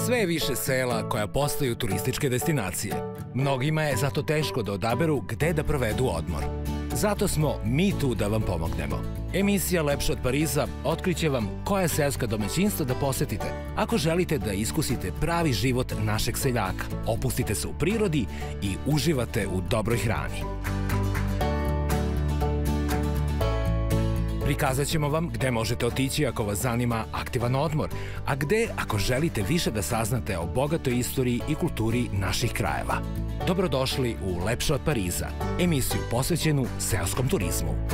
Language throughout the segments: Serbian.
Sve je više sela koja postaju turističke destinacije. Mnogima je zato teško da odaberu gde da provedu odmor. Zato smo mi tu da vam pomognemo. Emisija Lepše od Pariza otkriće vam koja seoska domaćinstva da posetite ako želite da iskusite pravi život našeg seljaka, opustite se u prirodi i uživate u dobroj hrani. Prikazat ćemo vam gde možete otići ako vas zanima aktivan odmor, a gde ako želite više da saznate o bogatoj istoriji i kulturi naših krajeva. Dobrodošli u Lepše od Pariza, emisiju posvećenu seoskom turizmu.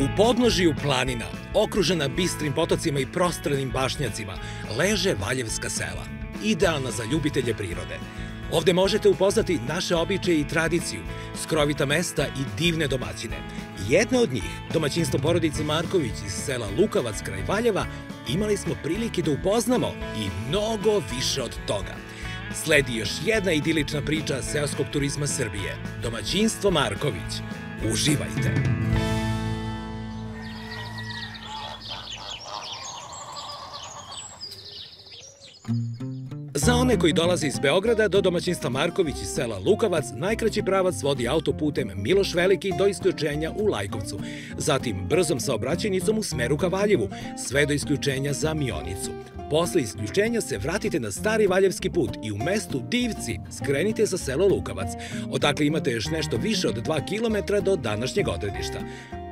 U podnožju planina, okružena bistrim potocima i prostranim bašnjacima, leže Valjevska sela, idealna za ljubitelje prirode. Ovde možete upoznati naše običaje i tradiciju, skrovita mesta i divne domaćine. Jedna od njih, domaćinstvo porodice Marković iz sela Lukavac kraj Valjeva, imali smo prilike da upoznamo i mnogo više od toga. Sledi još jedna idilična priča seoskog turizma Srbije, domaćinstvo Marković. Uživajte! Za one koji dolaze iz Beograda do domaćinstva Marković iz sela Lukavac, najkraći pravac vodi autoputem Miloš Veliki do isključenja u Lajkovcu, zatim brzom saobraćajnicom u smeru ka Valjevu, sve do isključenja za Mionicu. Posle isključenja se vratite na stari valjevski put i u mestu Divci skrenite za selo Lukavac. Odakle imate još nešto više od 2 km do današnjeg odredišta.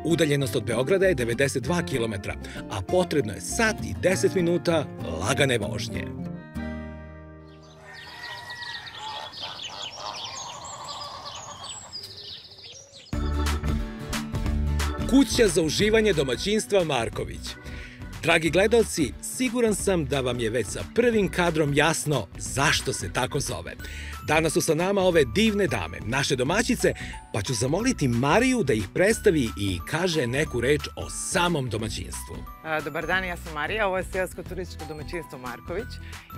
Udaljenost od Beograda je 92 km, a potrebno je sat i 10 minuta lagane vožnje. Kuća za uživanje domaćinstva Marković. Dragi gledalci, siguran sam da vam je već sa prvim kadrom jasno zašto se tako zove. Danas su sa nama ove divne dame, naše domaćice, pa ću zamoliti Mariju da ih predstavi i kaže neku reč o samom domaćinstvu. Dobar dan, ja sam Marija, ovo je seosko turističko domaćinstvo Marković.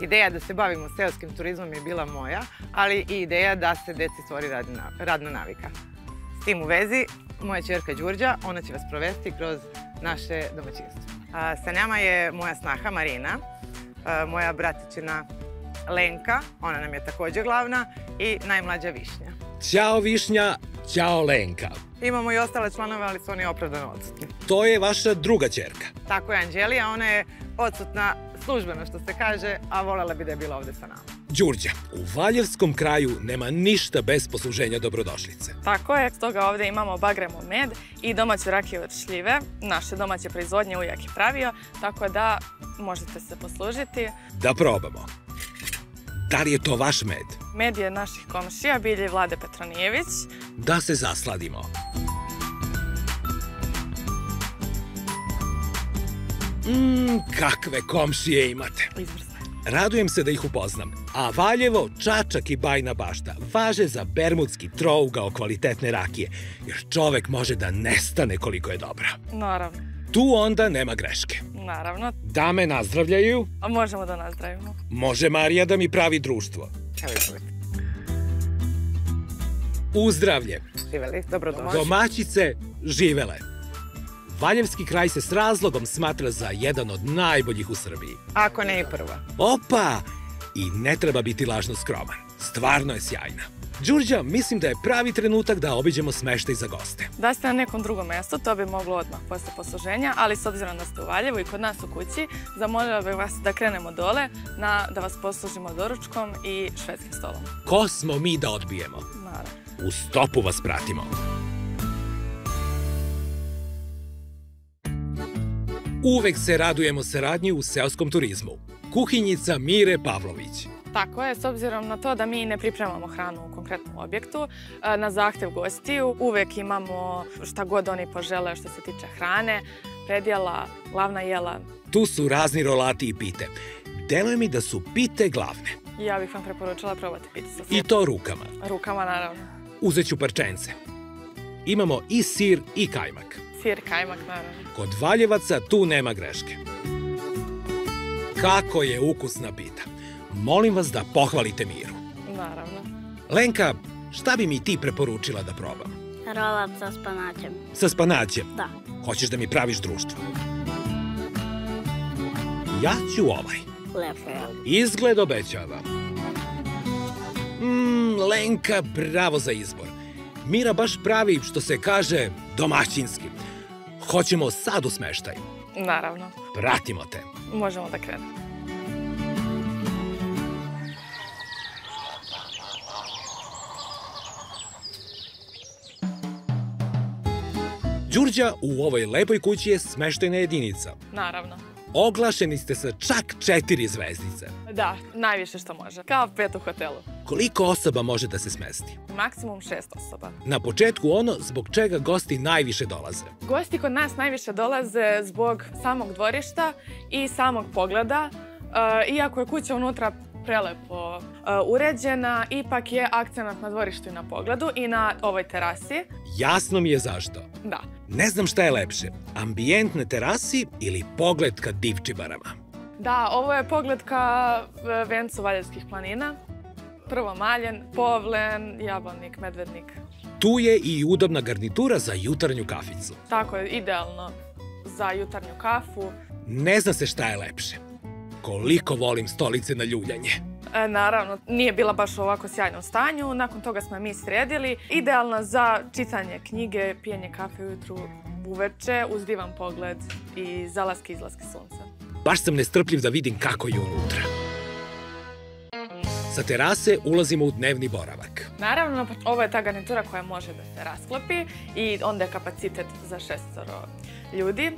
Ideja da se bavimo seoskim turizmom je bila moja, ali i ideja da se deci stvori radna navika. S tim u vezi, moja ćerka Đurđa, ona će vas provesti kroz naše domaćinstvo. Sa nama je moja snaha Marina, moja bratičina Lenka, ona nam je također glavna, i najmlađa Višnja. Ćao Višnja, ćao Lenka. Imamo i ostale članove, ali su oni opravdano odsutni. To je vaša druga ćerka. Tako je Anđelija, ona je odsutna službeno što se kaže, a voljela bi da je bila ovde sa nama. Đurđa, u Valjevskom kraju nema ništa bez posluženja dobrodošlice. Tako je, stoga ovde imamo bagremu med i domaću rakiju od šljive. Naše domaće proizvodnje ujak je pravio, tako da možete se poslužiti. Da probamo. Da li je to vaš med? Med je naših komšija, bilje Vlade Petronijević. Da se zasladimo. Kakve komšije imate. Izvrsno. Radujem se da ih upoznam. A Valjevo, Čačak i Bajna Bašta važe za bermudski trougao kvalitetne rakije, jer čovek može da nestane koliko je dobra. Naravno. Tu onda nema greške. Naravno. Dame nazdravljaju. A možemo da nazdravimo. Može Marija da mi pravi društvo. Evo izvolite. Uzdravlje. Živeli, dobrodošli. Domaćice, živele. Valjevski kraj se s razlogom smatra za jedan od najboljih u Srbiji. Ako ne i prva. Opa! I ne treba biti lažno skroman. Stvarno je sjajna. Đurđa, mislim da je pravi trenutak da obiđemo smeštaj za goste. Da ste na nekom drugom mjestu, to bi moglo odmah posle posluženja, ali s obzirom da ste u Valjevu i kod nas u kući, zamolila bih vas da krenemo dole, da vas poslužimo doručkom i švedskim stolom. Ko smo mi da odbijemo? Naravno. U stopu vas pratimo. Uvek se radujemo saradnji u seoskom turizmu. Kuhinjica Mire Pavlović. Tako je, s obzirom na to da mi ne pripremamo hranu u konkretnom objektu, na zahtev gostiju uvek imamo šta god oni požele što se tiče hrane, predjela, glavna jela. Tu su razni rolati i pite. Deluje mi da su pite glavne. Ja bih vam preporučila probati pite sa I sirom. to rukama. Rukama, naravno. Uzet ću parčence. Imamo i sir i kajmak. Sir, kajmak, naravno. Kod Valjevaca tu nema greške. Kako je ukusna pita. Molim vas da pohvalite Miru. Naravno. Lenka, šta bi mi ti preporučila da probam? Roll-up sa spanaćem. Sa spanaćem? Da. Hoćeš da mi praviš društvo? Ja ću ovaj. Lepo je. Izgled obećava. Lenka, bravo za izbor. Mira baš pravi, što se kaže, domaćinski. Hoćemo sad u smeštaj. Naravno. Pratimo te. Možemo da krenemo. Đurđa u ovoj lepoj kući je smeštajna jedinica. Naravno. Oglašeni ste sa čak 4 zvezdice. Da, najviše što može. Kao 5 u hotelu. Koliko osoba može da se smesti? Maksimum 6 osoba. Na početku ono zbog čega gosti najviše dolaze. Gosti kod nas najviše dolaze zbog samog dvorišta i samog pogleda. Iako je kuća unutra prelepo uređena, ipak je akcenat na dvorištu i na pogledu i na ovoj terasi. Jasno mi je zašto. Da. Ne znam šta je lepše, ambijent na terasi ili pogled ka Divčibarama. Da, ovo je pogled ka vencu Valjevskih planina. Prvo Maljen, Povlen, Jablonnik, Medvednik. Tu je i udobna garnitura za jutarnju kaficu. Tako je, idealno za jutarnju kafu. Ne zna se šta je lepše. Koliko volim stolice na ljuljanje. Naravno, nije bila baš u ovako sjajnom stanju. Nakon toga smo je mi sredili. Idealna za čitanje knjige, pijenje kafe ujutru, uveče, uz divan pogled i zalaske i izlaske sunca. Baš sam nestrpljiv da vidim kako je unutra. Sa terase ulazimo u dnevni boravak. Naravno, ovo je ta garnitura koja može da se rasklopi i onda je kapacitet za 6 ljudi.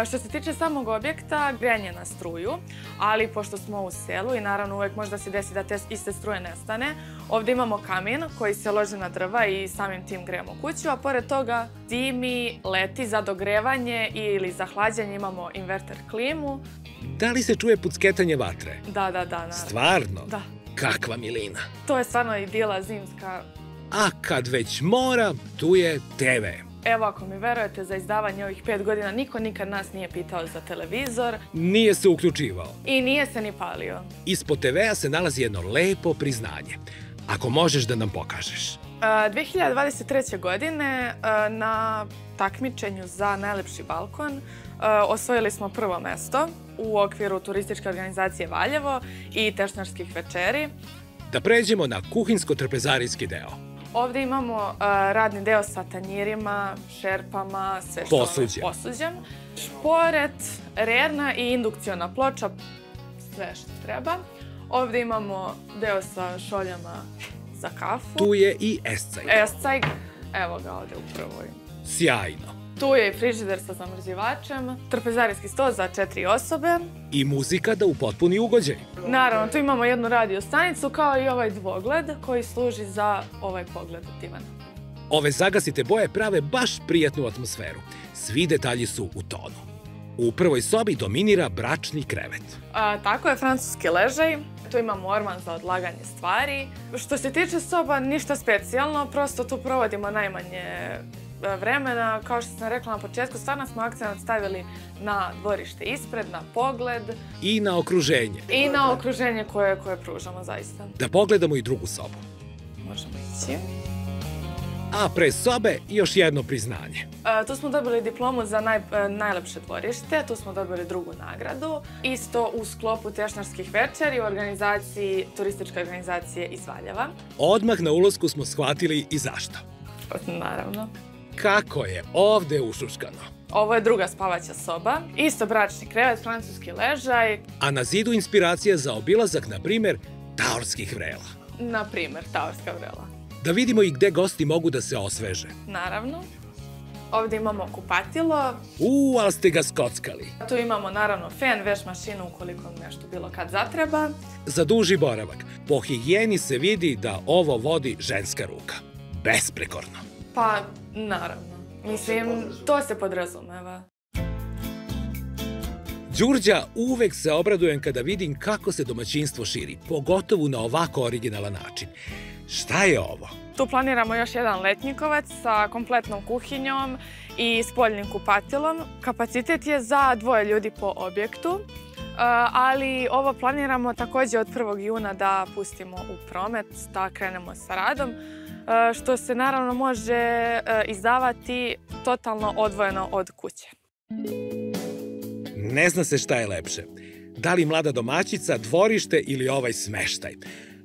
Što se tiče samog objekta, grejanje na struju, ali pošto smo u selu i naravno uvek može da se desi da te iste struje nestane, ovde imamo kamin koji se loži na drva i samim tim grejemo kuću, a pored toga zimi, leti za dogrevanje ili za hlađenje imamo inverter klimu. Da li se čuje pucketanje vatre? Da, naravno. Stvarno? Da. Kakva milina. To je stvarno idila zimska. A kad već mora, tu je TV. Evo, ako mi verujete, za izdavanje ovih 5 godina niko nikad nas nije pitao za televizor. Nije se uključivao. I nije se ni palio. Ispod TV-a se nalazi jedno lepo priznanje. Ako možeš da nam pokažeš. 2023. godine na takmičenju za najlepši balkon osvojili smo prvo mesto u okviru turističke organizacije Valjevo i tešnarskih večeri. Da pređemo na kuhinsko-trpezarijski deo. Ovde imamo radni deo sa tanjirima, šerpama, sve što je posuđem. Šporet, rerna i indukciona ploča, sve što treba. Ovde imamo deo sa šoljama za kafu. Tu je i escajg. Escajg, evo ga ovde u prvoj. Sjajno. Tu je i frižider sa zamrzivačem, trpezarijski sto za 4 osobe. I muzika da upotpuni ugođaj. Naravno, tu imamo jednu radio stanicu kao i ovaj dvogled koji služi za ovaj pogled od divana. Ove zagasite boje prave baš prijatnu atmosferu. Svi detalji su u tonu. U prvoj sobi dominira bračni krevet. Tako je, francuski ležaj. Tu imamo orman za odlaganje stvari. Što se tiče soba, ništa specijalno, prosto tu provodimo najmanje vremena. Kao što sam rekla na početku, stvarno smo akcenat stavili na dvorište ispred, na pogled. I na okruženje. I na okruženje koje pružamo zaista. Da pogledamo i drugu sobu. Možemo ići. A pre sobe još jedno priznanje. Tu smo dobili diplomu za najlepše dvorište, tu smo dobili drugu nagradu. Isto u sklopu tešnarskih večeri u organizaciji, turističke organizacije iz Valjeva. Odmah na ulasku smo shvatili i zašto. Naravno. Kako je ovde ušuškano. Ovo je druga spavaća soba, isto bračni krevet, francuski ležaj. A na zidu inspiracija za obilazak, na primer, taorskih vrela. Na primer, taorska vrela. Da vidimo i gde gosti mogu da se osveže. Naravno. Ovdje imamo kupatilo. Ali ste ga skockali. Tu imamo naravno fen, veš mašinu ukoliko nešto bilo kad zatreba. Za duži boravak. Po higijeni se vidi da ovo vodi ženska ruka. Besprekorno. Pa, naravno. Mislim, to se podrazumeva. Đurđa, uvek se obradujem kada vidim kako se domaćinstvo širi, pogotovo na ovako originalan način. Šta je ovo? Tu planiramo još jedan letnjikovac sa kompletnom kuhinjom i spoljnim kupatilom. Kapacitet je za 2 ljudi po objektu, ali ovo planiramo također od 1. juna da pustimo u promet, da krenemo sa radom, što se naravno može izdavati totalno odvojeno od kuće. Ne zna se šta je lepše. Da li mlada domaćica, dvorište ili ovaj smeštaj?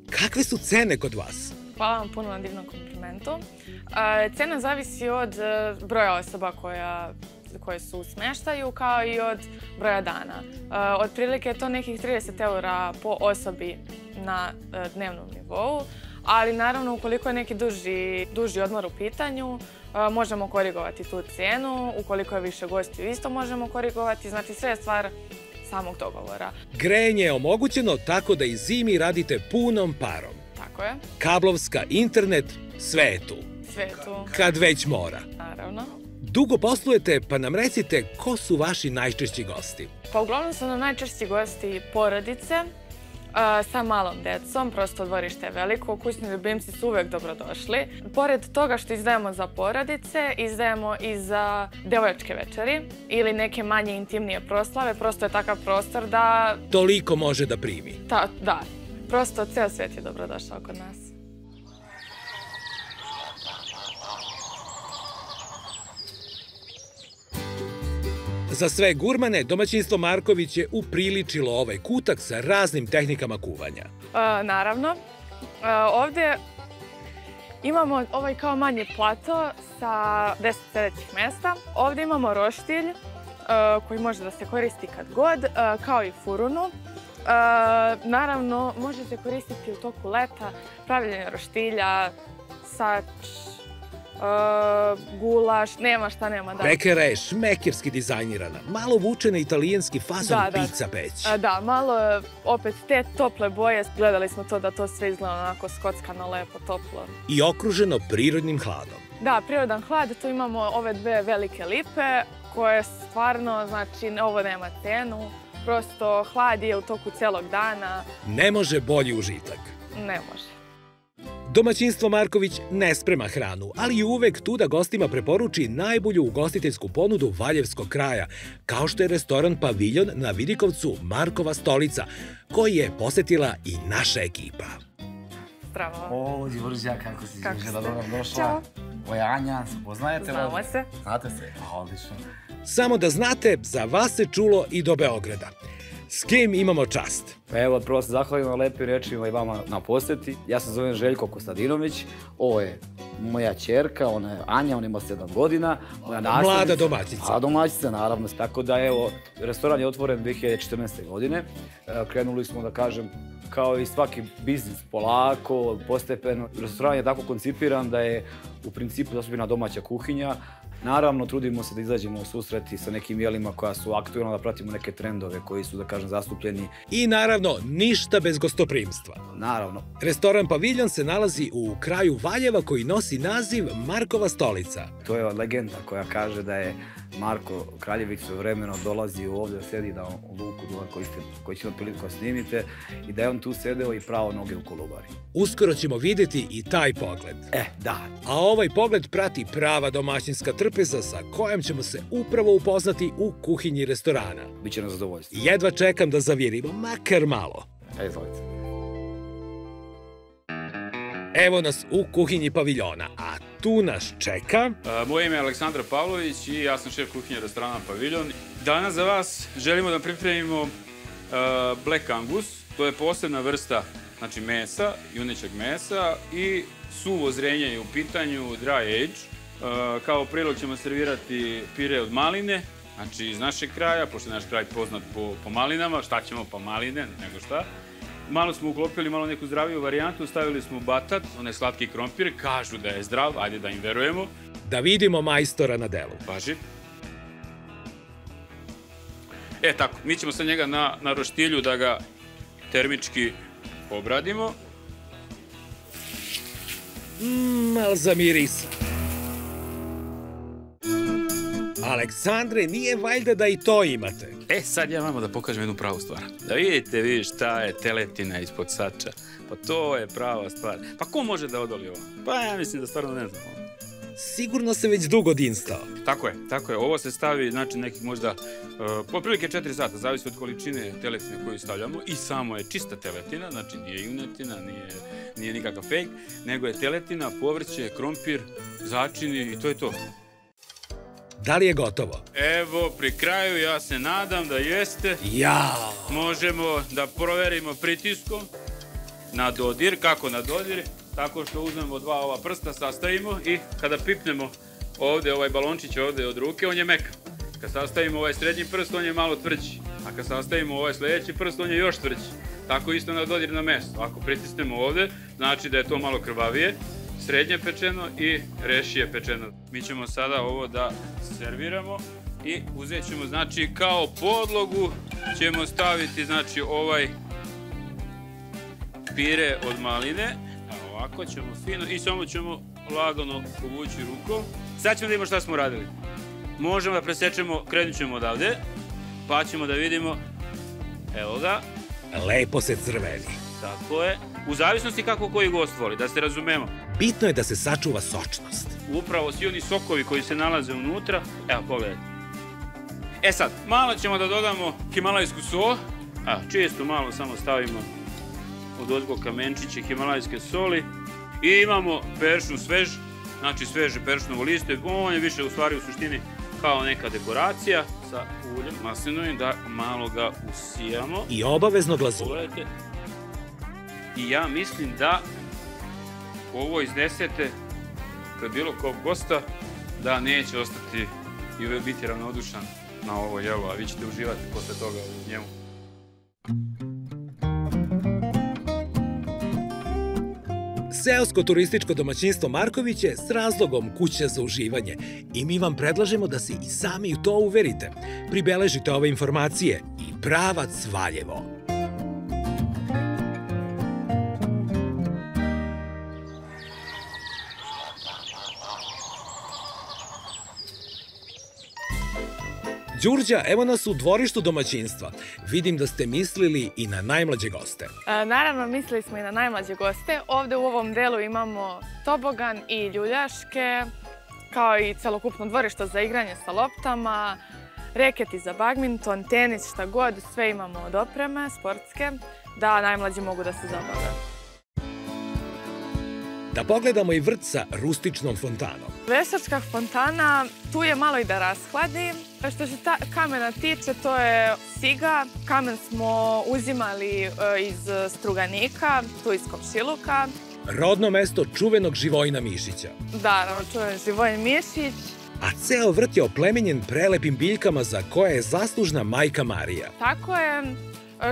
Kakve su cene kod vas? Hvala vam puno na divnom komplimentu. Cena zavisi od broja osoba koje su u smeštaju, kao i od broja dana. Otprilike je to nekih 30 € po osobi na dnevnom nivou, ali naravno ukoliko je neki duži odmor u pitanju, možemo korigovati tu cijenu. Ukoliko je više gostiju isto možemo korigovati, znači sve je stvar samog dogovora. Grejanje je omogućeno tako da i zimi radite punom parom. Tako je. Kablovska, internet, sve je tu. Sve je tu. Kad već mora. Naravno. Dugo poslujete, pa nam recite ko su vaši najčešći gosti? Pa uglavnom su nam najčešći gosti porodice sa malom decom, prosto dvorište je veliko, kućni ljubimci su uvek dobrodošli. Pored toga što izdajemo za porodice, izdajemo i za devojačke večeri ili neke manje intimnije proslave, prosto je takav prostor da... Toliko može da primi. Da, prosto ceo svet je dobrodošao kod nas. Za sve gurmane, domaćinstvo Marković je upriličilo ovaj kutak sa raznim tehnikama kuvanja. Naravno. Ovdje imamo ovaj kao manji plato sa 10 sedećih mesta. Ovdje imamo roštilj koji može da se koristi kad god, kao i furunu. Naravno, može se koristiti u toku leta, pravljenje roštilja, sač, gulaš, nema šta nema. Pekara je šmekerski dizajnirana, malo vuče na italijanski fazon pizza peć. Da, malo opet te tople boje. Gledali smo to da to sve izgleda onako skockano, lepo, toplo. I okruženo prirodnim hladom. Da, prirodan hlad, tu imamo ove 2 velike lipe koje stvarno, znači, ovo nema cenu. Prosto hlad je u toku celog dana. Ne može bolji užitak. Ne može. Domaćinstvo Marković ne sprema hranu, ali je uvek tu da gostima preporuči najbolju ugostiteljsku ponudu valjevskog kraja, kao što je restoran Paviljon na Vidikovcu Markova stolica, koji je posetila i naša ekipa. Zdravo. O, Đurđa, kako si Đurđa, dobro došla. Ćao. Ovo je Anja, poznajete vas? Znamo se. Znate se? Odlično. Samo da znate, za vas se čulo i do Beograda. S kim imamo čast? Pa evo, prvo se zahvalim na lepim rečima i vama na poseti. Ja se zovem Željko Kostadinović, ovo je moja ćerka, ona je Anja, ona ima 7 godina. Mlada domaćica. Mlada domaćica, naravno. Tako da evo, restoran je otvoren 2014. godine. Krenuli smo, da kažem, kao i svaki biznis, polako, postepeno. Restoran je tako koncipiran da je u principu zastupljena domaća kuhinja. Naravno, trudimo se da izađemo u susreti sa nekim jelima koja su aktualna, da pratimo neke trendove koji su, da kažem, zastupljeni. I naravno, ništa bez gostoprimstva. Naravno. Restoran Paviljon se nalazi u kraju Valjeva koji nosi naziv Markova stolica. To je legenda koja kaže da je Marko Kraljević svojevremeno dolazi ovdje da sedi na luku koji će imati priliku da snimite i da je on tu sedeo i pravo noge u Kolubari. Uskoro ćemo vidjeti i taj pogled. Da. A ovaj pogled prati prava domaćinska trpeza sa kojom ćemo se upravo upoznati u kuhinji restorana. Biće na zadovoljstvo. Jedva čekam da zavirimo, makar malo. Izvolite. Evo nas u kuhinji Paviljona, a tu nas čeka... Moje ime je Aleksandar Pavlović i ja sam šef kuhinje restorana Paviljon. Danas za vas želimo da pripremimo Black Angus. To je posebna vrsta mesa, junećeg mesa i suvo zrenje je u pitanju, dry age. Kao prilog ćemo servirati pire od maline, znači iz našeg kraja, pošto je naš kraj poznat po malinama. Šta ćemo pa maline, nego šta. Malo smo uklopili malo neku zdraviju varijantu, stavili smo batat, onaj slatki krompir, kažu da je zdrav, ajde da im verujemo. Da vidimo majstora na delu. Važi. Tako, mi ćemo sa njega na roštilju da ga termički obradimo. Ali zamirisa. Aleksandre, nije valjda da i to imate? Sad ja vama da pokažem jednu pravu stvar. Da vidite šta je teletina ispod sača. Pa to je prava stvar. Pa ko može da odoli ovo? Pa ja mislim da stvarno ne znam. Sigurno se već dugo dinstao. Tako je. Ovo se stavi, znači, nekih možda otprilike 4 sata, zavisi od količine teletine koju stavljamo. I samo je čista teletina, znači nije junetina, nije nikakav fejk, nego je teletina, povrće, krompir, začini i to je to. Da li je gotovo? Evo, pri kraju, ja se nadam da jeste. Jao! Možemo da proverimo pritiskom na dodir. Kako na dodir? Tako što uzmemo 2 ova prsta, sastavimo i kada pipnemo ovde ovaj balončić ovde od ruke, on je mekan. Kad sastavimo ovaj srednji prst, on je malo tvrđi. A kad sastavimo ovaj sledeći prst, on je još tvrđi. Tako isto na dodir na meso. Ako pritisnemo ovde, znači da je to malo krvavije, srednje pečeno i rešije pečeno. Mi ćemo sada ovo da serviramo i uzet ćemo, znači, kao podlogu ćemo staviti, znači, ovaj pire od maline. Ovako ćemo fino i samo ćemo lagano povući rukom. Sad ćemo da vidimo šta smo radili. Možemo da presečemo, krenut ćemo odavde, pa ćemo da vidimo, evo ga. Lepo se crveni. Tako je. U zavisnosti kako koji gost voli, da se razumemo. Bitno je da se sačuva sočnost. Upravo svi oni sokovi koji se nalaze unutra, evo pogledajte. Sad, malo ćemo da dodamo himalajsku so. Čisto malo samo stavimo od ozgo kamenčiće himalajske soli. I imamo peršun svež, znači sveže peršunovo liste. On je više u stvari u suštini kao neka dekoracija sa uljem maslinovim, da malo ga usijamo. I obavezno glazura. Pogledajte. I ja mislim da ovo iznesete pred bilo kog gosta, da neće ostati i biti ravnodušan na ovo jelo, a vi ćete uživati posle toga u njemu. Seosko-turističko domaćinstvo Marković je s razlogom kuća za uživanje i mi vam predlažemo da se i sami u to uverite. Pribeležite ove informacije i pravac Valjevo. Đurđa, evo nas u dvorištu domaćinstva. Vidim da ste mislili i na najmlađe goste. Naravno, mislili smo i na najmlađe goste. Ovde u ovom delu imamo tobogan i ljuljaške, kao i celokupno dvorište za igranje sa loptama, reketi za badminton, tenis, šta god, sve imamo od opreme sportske, da najmlađi mogu da se zabave. Da pogledamo i vrt sa rustičnom fontanom. Veštačka fontana, tu je malo i da rashladi. Što se kamena tiče, to je siga. Kamen smo uzimali iz Struganika, tu iz Komšiluka. Rodno mesto čuvenog Živojina Mišića. Da, čuven Živojin Mišić. A ceo vrt je oplemenjen prelepim biljkama za koje je zaslužna majka Marija. Tako je.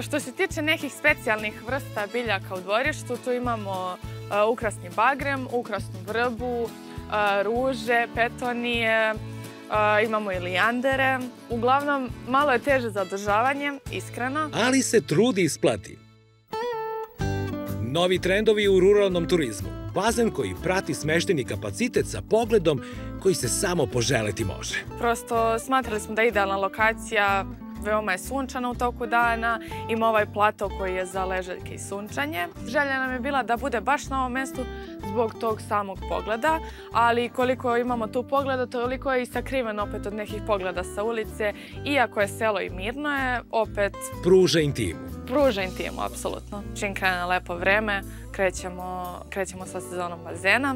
Što se tiče nekih specijalnih vrsta biljaka u dvorištu, tu imamo ukrasni bagrem, ukrasnu vrbu, ruže, petonije, imamo i lijandere. Uglavnom, malo je teže za održavanje, iskreno. Ali se trudi isplati. Novi trendovi u ruralnom turizmu. Bazen koji prati smešteni kapacitet sa pogledom koji se samo poželeti može. Prosto smatrali smo da je idealna lokacija, veoma je sunčana u toku dana, ima ovaj plato koji je za ležaljke i sunčanje. Želja nam je bila da bude baš na ovom mestu zbog tog samog pogleda, ali koliko imamo tu pogleda, toliko je i sakriveno opet od nekih pogleda sa ulice. Iako je selo i mirno je, opet pruža intimu. Pruža intimu, apsolutno. Čim krene lepo vreme, krećemo sa sezonom bazena.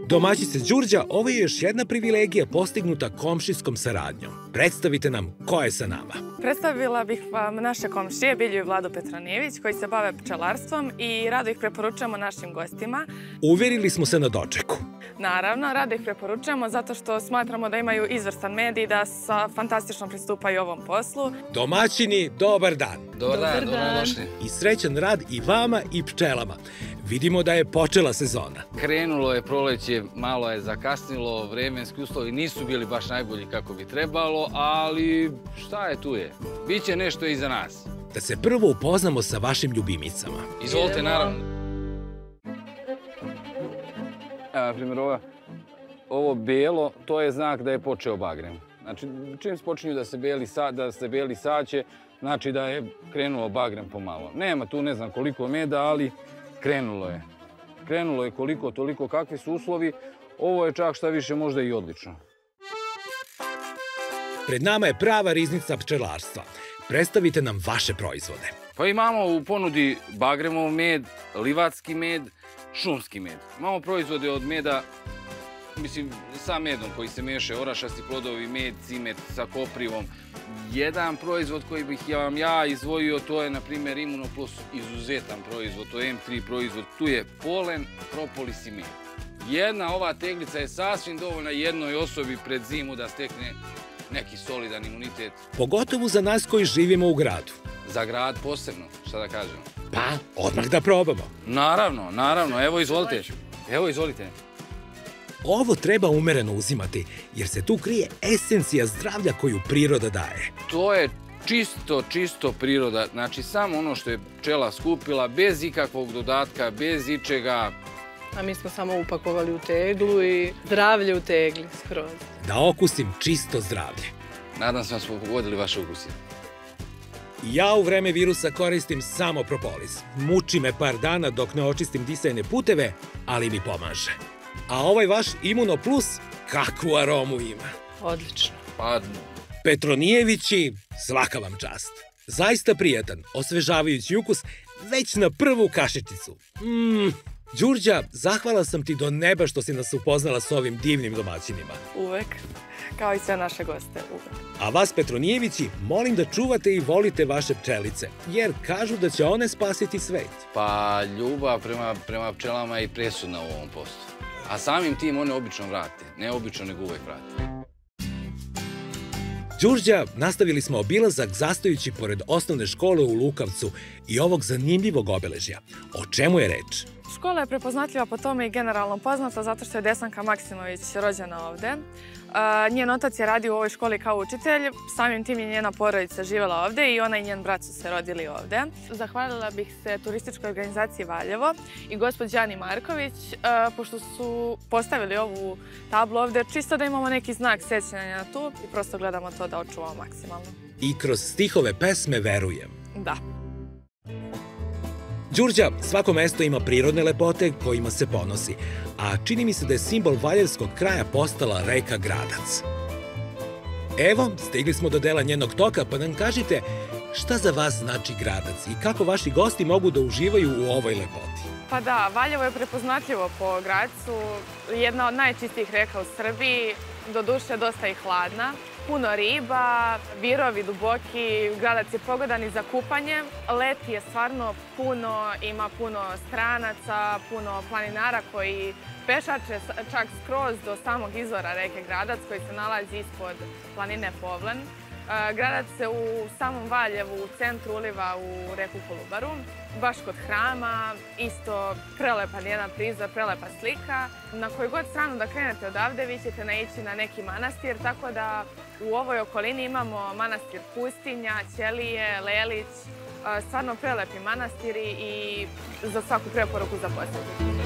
Domaćice Đurđa, ovo je još jedna privilegija postignuta komšijskom saradnjom. Predstavite nam ko je sa nama. Predstavila bih vam naše komšije, Bilju i Vladu Petronijević, koji se bave pčelarstvom i rado ih preporučujemo našim gostima. Uverili smo se na dočeku. Naravno, rado ih preporučujemo zato što smatramo da imaju izvrstan med i da fantastično pristupaju ovom poslu. Domaćini, dobar dan. Dobar dan, dobrodošli. I srećan rad i vama i pčelama. vidimo da je počela sezona. Krenulo je proleće, malo je zakasnilo, vremenski uslovi nisu bili baš najbolji kako bi trebalo, ali šta je tu je? Biće nešto i za nas. Da se prvo upoznamo sa vašim ljubimicama. Izvolite, naravno. Na primjer, ovo belo, to je znak da je počeo bagrem. Znači, čim počinju da se beli saće, znači da je krenuo bagrem pomalo. Nema tu ne znam koliko meda, ali krenulo je. Krenulo je koliko, toliko, kakvi su uslovi. Ovo je čak šta više možda i odlično. Pred nama je prava riznica pčelarstva. Predstavite nam vaše proizvode. Pa imamo u ponudi bagremov med, livatski med, šumski med. Imamo proizvode od meda, mislim, sa medom koji se meše, orašasti plodovi, med, cimet sa koprivom. Jedan proizvod koji bih vam ja izdvojio, to je, na primjer, Imunoplus, izuzetan proizvod, to je M3 proizvod. Tu je polen, propolis i med. Jedna ova teglica je sasvim dovoljna jednoj osobi pred zimu da stekne neki solidan imunitet. Pogotovo za nas koji živimo u gradu. Za grad posebno, šta da kažem. Pa, odmah da probamo. Naravno, naravno, evo izvolite. Evo izvolite. Ovo treba umereno uzimati, jer se tu krije esencija zdravlja koju priroda daje. To je čisto priroda, znači samo ono što je pčela skupila, bez ikakvog dodatka, bez ičega. A mi smo samo upakovali u teglu i zdravlje u tegli skroz. Da okusim čisto zdravlje. Nadam se da smo pogodili vaše ukuse. Ja u vreme virusa koristim samo propolis. Muči me par dana dok ne očistim disajne puteve, ali mi pomaže. A ovaj vaš Imunoplus, kakvu aromu ima. Odlično. Pa, Petronijevići, svaka vam čast. Zaista prijatan, osvežavajući ukus, već na prvu kašičicu. Đurđa, zahvala sam ti do neba što si nas upoznala s ovim divnim domaćinima. Uvek, kao i sve naše goste, uvek. A vas, Petronijevići, molim da čuvate i volite vaše pčelice, jer kažu da će one spasiti svet. pa ljubav prema pčelama je i presudna u ovom poslu. A samim tim one obično vrate. Ne obično, nego uvek vrate. Đurđa, nastavili smo obilazak zastojući pored osnovne škole u Lukavcu i ovog zanimljivog obeležja. O čemu je reč? Škola je prepoznatljiva po tome i generalno poznata zato što je Desanka Maksimović rođena ovde. Njen otac je radio u ovoj školi kao učitelj, samim tim je njena porodica živjela ovde i ona i njen brat su se rodili ovde. Zahvalila bih se turističkoj organizaciji Valjevo i gospođi Ani Marković, pošto su postavili ovu tablu ovde, čisto da imamo neki znak sećanja tu i prosto gledamo to da očuvamo maksimalno. I kroz stihove pesme verujem. Da. Đurđa, svako mesto ima prirodne lepote kojima se ponosi, a čini mi se da je simbol valjevskog kraja postala reka Gradac. Evo, stigli smo do dela njenog toka, pa nam kažite šta za vas znači Gradac i kako vaši gosti mogu da uživaju u ovoj lepoti. Pa da, Valjevo je prepoznatljivo po Gradcu, jedna od najčistijih reka u Srbiji, doduše dosta i hladna. Puno riba, virovi duboki, Gradac je pogodan i za kupanje. Leti je stvarno puno, ima puno stranaca, puno planinara koji pešače čak skroz do samog izvora reke Gradac koji se nalazi ispod planine Povlen. Gradac se u samom Valjevu u centru uliva u reku Kolubaru, baš kod hrama, isto prelepan jedan prizor, prelepa slika. Na koju god stranu da krenete odavde, vi ćete naići na neki manastir, tako da u ovoj okolini imamo manastir Pustinja, Ćelije, Lelić, stvarno prelepi manastiri i za svaku preporuku za posjetiti.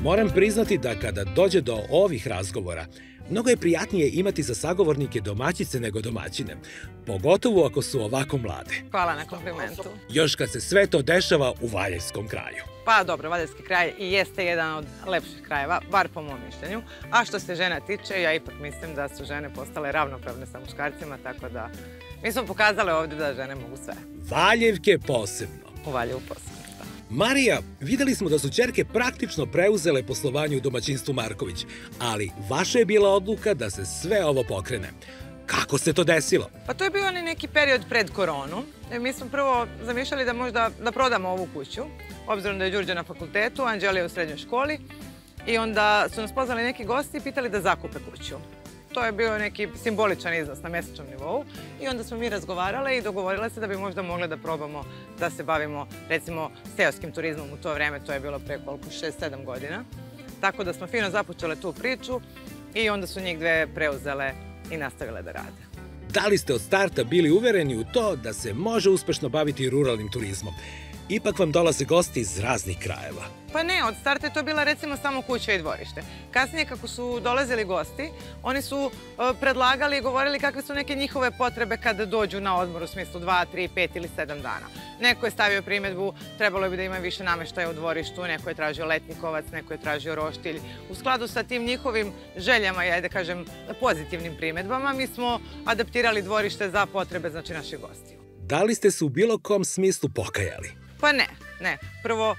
Moram priznati da kada dođe do ovih razgovora, mnogo je prijatnije imati za sagovornike domaćice nego domaćine, pogotovo ako su ovako mlade. Hvala na komplimentu. Još kad se sve to dešava u Valjevskom kraju. Pa dobro, Valjevski kraj i jeste jedan od lepših krajeva, bar po mom mišljenju. A što se žena tiče, ja ipak mislim da su žene postale ravnopravne sa muškarcima, tako da mi smo pokazale ovdje da žene mogu sve. Valjevke posebno. U Valjevu posebno. Marija, videli smo da su ćerke praktično preuzele poslovanje u domaćinstvu Marković, ali vaša je bila odluka da se sve ovo pokrene. Kako se to desilo? Pa to je bio neki period pred koronu. Mi smo prvo zamišljali da možda da prodamo ovu kuću, obzirom da je Đurđa na fakultetu, Anđelija u srednjoj školi. I onda su nas pozvali neki gosti i pitali da zakupe kuću. To je bio neki simboličan iznos na mesečnom nivou i onda smo mi razgovarale i dogovorile se da bi možda mogle da probamo da se bavimo, recimo, seoskim turizmom u to vreme, to je bilo pre koliko, 6-7 godina. Tako da smo fino započele tu priču i onda su njih dve preuzele i nastavile da rade. Da li ste od starta bili uvereni u to da se može uspešno baviti ruralnim turizmom? Ipak vam dolaze gosti iz raznih krajeva. Pa ne, od starta je to bila recimo samo kuća i dvorište. Kasnije kako su dolazili gosti, oni su predlagali i govorili kakve su neke njihove potrebe kada dođu na odmor u smislu 2, 3, 5 ili 7 dana. Neko je stavio primedbu, trebalo bi da ima više nameštaja u dvorištu, neko je tražio letnikovac, neko je tražio roštilj. U skladu sa tim njihovim željama i, ajde kažem, pozitivnim primedbama, mi smo adaptirali dvorište za potrebe, znači, naših gostiju. Da li ste se u bilo kom smislu pokajali? Pa ne. Prvo,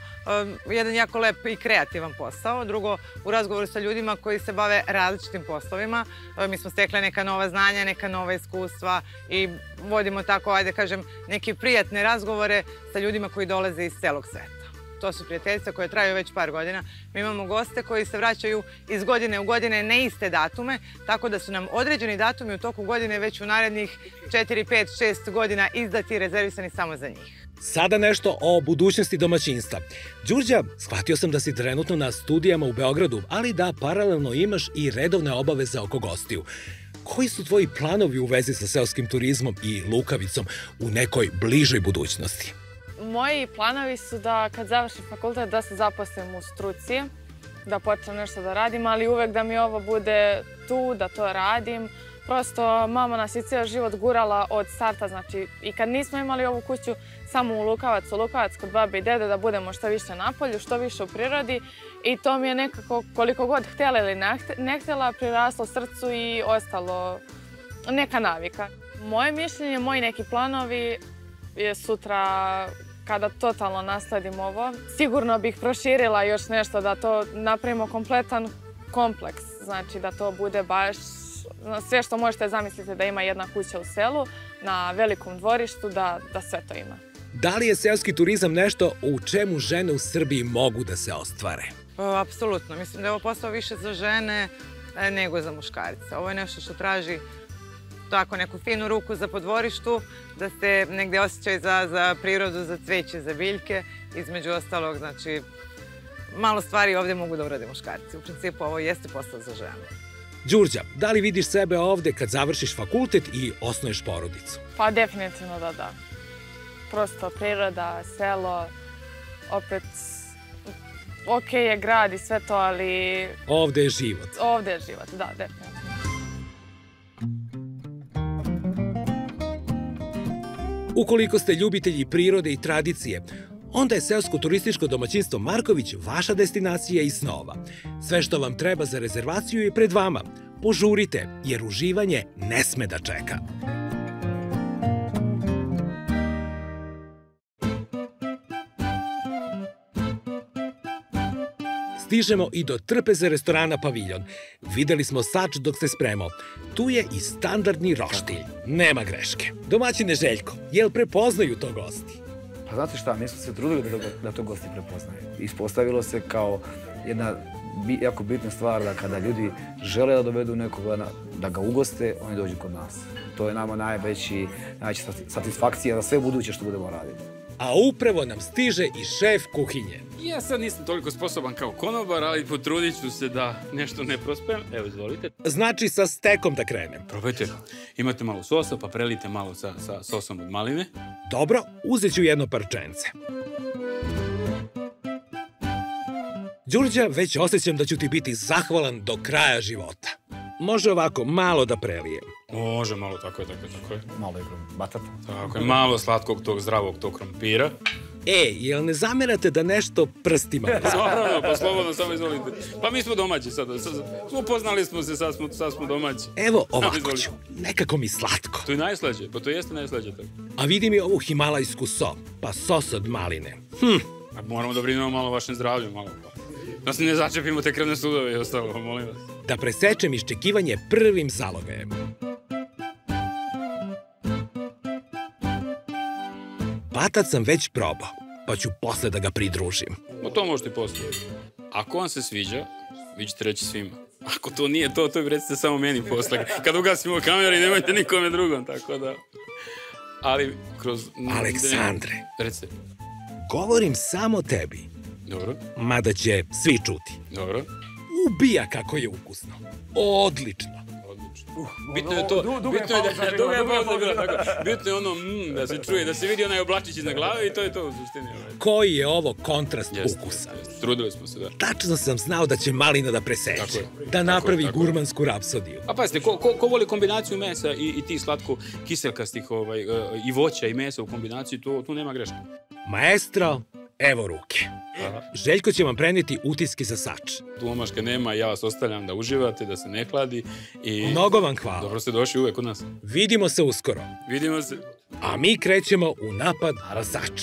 jedan jako lep i kreativan posao. Drugo, u razgovoru sa ljudima koji se bave različitim poslovima, mi smo stekle neka nova znanja, neka nova iskustva i vodimo tako, ajde kažem, neke prijatne razgovore sa ljudima koji dolaze iz celog sveta. To su prijateljstva koje traju već par godina. Mi imamo goste koji se vraćaju iz godine u godine na iste datume, tako da su nam određeni datumi u toku godine već u narednih 4, 5, 6 godina izdati i rezervisani samo za njih. Sada nešto o budućnosti domaćinstva. Đurđa, shvatio sam da si trenutno na studijama u Beogradu, ali da paralelno imaš i redovne obaveze oko gostiju. Koji su tvoji planovi u vezi sa seoskim turizmom i lukavicom u nekoj bližoj budućnosti? Moji planovi su da kad završim fakultet da se zaposlim u struci, da počnem nešto da radim, ali uvek da mi ovo bude tu, da to radim. Prosto mama nas je cijel život gurala od starta, znači i kad nismo imali ovu kuću samo u Lukavac kod babe i dede, da budemo što više na polju, što više u prirodi i to mi je nekako koliko god htjela ili ne htjela priraslo srcu i ostalo neka navika. Moje mišljenje, moji neki planovi je sutra kada totalno nasledim ovo. Sigurno bih proširila još nešto da to napravimo kompletan kompleks, znači da to bude baš sve što možete zamisliti da ima jedna kuća u selu, na velikom dvorištu, da sve to ima. Da li je seoski turizam nešto u čemu žene u Srbiji mogu da se ostvare? Apsolutno. Mislim da je ovo posao više za žene nego za muškarce. Ovo je nešto što traži tako neku finu ruku za po dvorištu, da se negde osjećaj za prirodu, za cveće, za biljke. Između ostalog, znači, malo stvari ovde mogu da urade muškarci. U principu ovo jeste posao za ženu. Đurđa, da li vidiš sebe ovde kad završiš fakultet i osnuješ porodicu? Pa definitivno da. Prosto priroda, selo, opet ok je grad i sve to, ali... Ovde je život. Ovde je život, da, definitivno. Ukoliko ste ljubitelji prirode i tradicije, onda je seosko-turističko domaćinstvo Marković vaša destinacija i snova. Sve što vam treba za rezervaciju je pred vama. Požurite, jer uživanje ne sme da čeka. Stižemo i do trpeze restorana Paviljon. Videli smo sač dok se spremao. Tu je i standardni roštilj. Nema greške. Domaćine Željko, jel prepoznaju to gosti? Pa znate šta, mi smo se trudili da to gosti prepoznaju. Ispostavilo se kao jedna jako bitna stvar da kada ljudi žele da dovedu nekoga da ga ugoste, oni dođu kod nas. To je nama najveća satisfakcija za sve buduće što budemo raditi. A upravo nam stiže i šef kuhinje. Ja sad nisam toliko sposoban kao konobar, ali potrudit ću se da nešto ne prospem. Evo, izvolite. Znači sa stekom da krenem. Probajte. Imate malo sosa, pa prelite malo sa sosom od maline. Dobro, uzet ću jedno parčence. Đurđa, već osjećam da ću ti biti zahvalan do kraja života. Može ovako, malo da prelijem. Može, malo, tako je. Malo je batata. Tako je, malo slatkog tog zdravog tog krompira. Jel ne zamerate da nešto prsti malo? Naravno, pa slobodno, samo izvolite. Pa mi smo domaći sad. Upoznali smo se, sad smo domaći. Evo, ovako ću. Nekako mi slatko. To je najslađe, pa to jeste najslađe. A vidi mi ovu himalajsku so, pa sos od maline. Moramo da brinemo malo o vašem zdravlju, malo. Da se ne začepimo te krvne sudove i ostalo, molim vas. Da presečem iščekivanje prvim zalogajem. Batat sam već probao, pa ću posle da ga pridružim. To možete i posle. Ako vam se sviđa, vi ćete reći svima. Ako to nije to recite samo meni posle. Kad ugasimo kameru i nemojte nikome drugom, tako da... Ali kroz... Aleksandre, Recite. govorim samo tebi, Dobro, mada će svi čuti. dobro. Ubija kako je ukusno. Odlično. Bitno je to, bitno je da duga je pauza bila tako. Bitno je ono da se čuje, da se vidi onaj oblačić iznad glave i to je to u suštini. Koji je ovo kontrast ukusa? Trudili smo se, da. Tačno sam znao da će malina da preseće, da napravi gurmansku rapsodiju. A pazite, ko voli kombinaciju mesa i tih slatko-kiselkastih i voća i mesa u kombinaciji, tu nema greške. Maestro, evo ruke. Željko će vam prenijeti utiske za sač. Tu omaške nema, ja vas ostavljam da uživate, da se ne hladi. Mnogo vam hvala. Dobro ste došli uvek kod nas. Vidimo se uskoro. Vidimo se. A mi krećemo u napad na sač.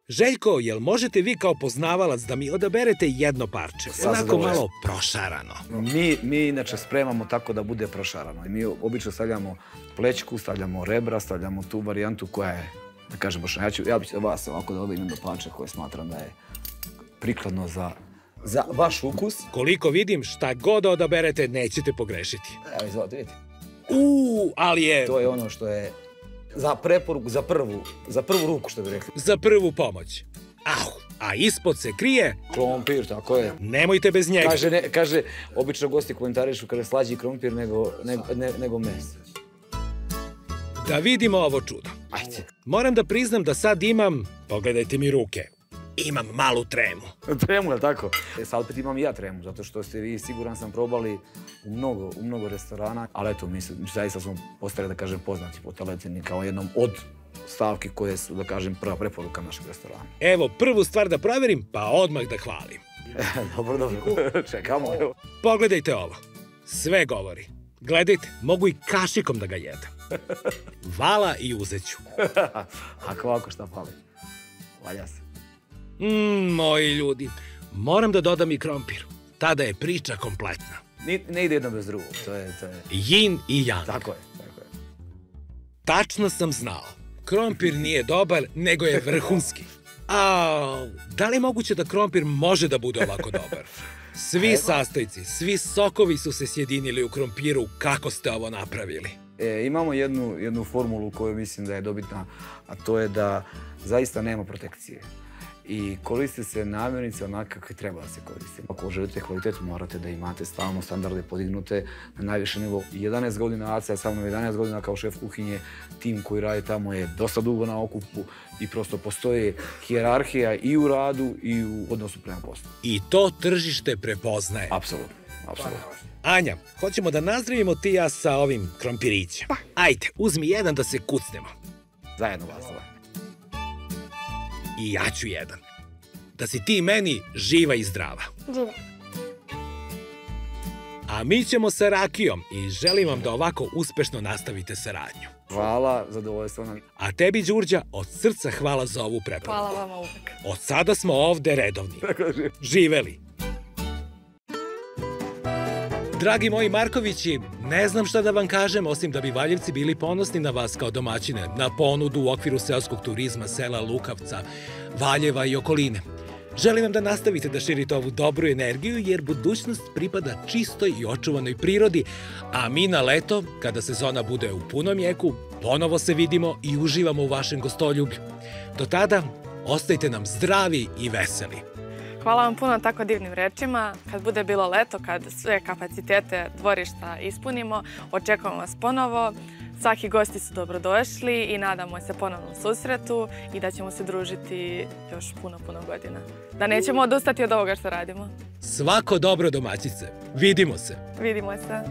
Željko, jel možete vi kao poznavalac da mi odaberete jedno parče? Onako malo prošarano. Mi inače spremamo tako da bude prošarano. Mi obično stavljamo plećku, stavljamo rebra, stavljamo tu varijantu koja je, da kažem, ja bih vas ovako da odem do parče koje smatram da je prikladno za vaš ukus. Koliko vidim, šta god da odaberete, nećete pogrešiti. Evo, izvolite, vidite. Ali je... To je ono što je za preporuku, za prvu ruku, što bi rekli. Za prvu pomoć. A ispod se krije... Krompir, tako je. Nemojte bez njega. Kaže, obično gosti komentarišu kada je slađi krompir nego meso. Da vidimo ovo čudo. Ajde. Moram da priznam da sad imam, pogledajte mi ruke, imam malu tremu. Tremu, je tako? Sad opet imam i ja tremu, zato što ste vi, siguran sam, probali u mnogo restorana, ali eto, mi zaista smo postali, da kažem, poznati po Teletini kao jednom od stavki koje su, da kažem, prva preporuka našeg restorana. Evo, prvu stvar da proverim, pa odmah da hvalim. Dobro, čekamo, evo. Pogledajte ovo, sve govori. Gledajte, mogu i kašikom da ga jedem. Vala i uzeću. Ako ovako šta fali, valja se. Moji ljudi, moram da dodam i krompir. Tada je priča kompletna. Ne ide jedno bez drugog, to je... Yin i yang. Tako je. Tačno sam znao. Krompir nije dobar, nego je vrhunski. Da li je moguće da krompir može da bude ovako dobar? Svi sastojci, svi sokovi su se sjedinili u krompiru. Kako ste ovo napravili? Imamo jednu formulu koju mislim da je dobitna, a to je da zaista nema protekcije. I koriste se namirnice onako kako treba da se koriste. Ako želite kvalitet, morate da imate stalno standarde podignute na najviše nivo. 11 godina ACA je sa mnom 11 godina kao šef kuhinje. Tim koji radi tamo je dosta dugo na okupu i prosto postoje hijerarhija i u radu i u odnosu prema poslu. I to tržište prepoznaje. Apsolutno, apsolutno. Anja, hoćemo da nazdravimo ti ja sa ovim krompirićem. Ajde, uzmi jedan da se kucnemo. Zajedno vas. I ja ću jedan. Da si ti meni živa i zdrava. Živa. A mi ćemo sa rakijom i želim vam da ovako uspešno nastavite saradnju. Hvala, zadovoljstvo nam. A tebi, Đurđa, od srca hvala za ovu preporuku. Hvala vama uvek. Od sada smo ovde redovni. Živeli! Dragi moji Markovići, ne znam šta da vam kažem, osim da bi Valjevci bili ponosni na vas kao domaćine, na ponudu u okviru seoskog turizma sela Lukavca, Valjeva i okoline. Želim vam da nastavite da širite ovu dobru energiju, jer budućnost pripada čistoj i očuvanoj prirodi, a mi na leto, kada sezona bude u punom jeku, ponovo se vidimo i uživamo u vašem gostoljublju. Do tada, ostajte nam zdravi i veseli. Hvala vam puno na tako divnim rečima. Kad bude bilo leto, kad sve kapacitete dvorišta ispunimo, očekujemo vas ponovo. Svaki gosti su dobrodošli i nadamo se ponovnom susretu i da ćemo se družiti još puno godina. Da nećemo odustati od ovoga što radimo. Svako dobro, domaćice. Vidimo se. Vidimo se.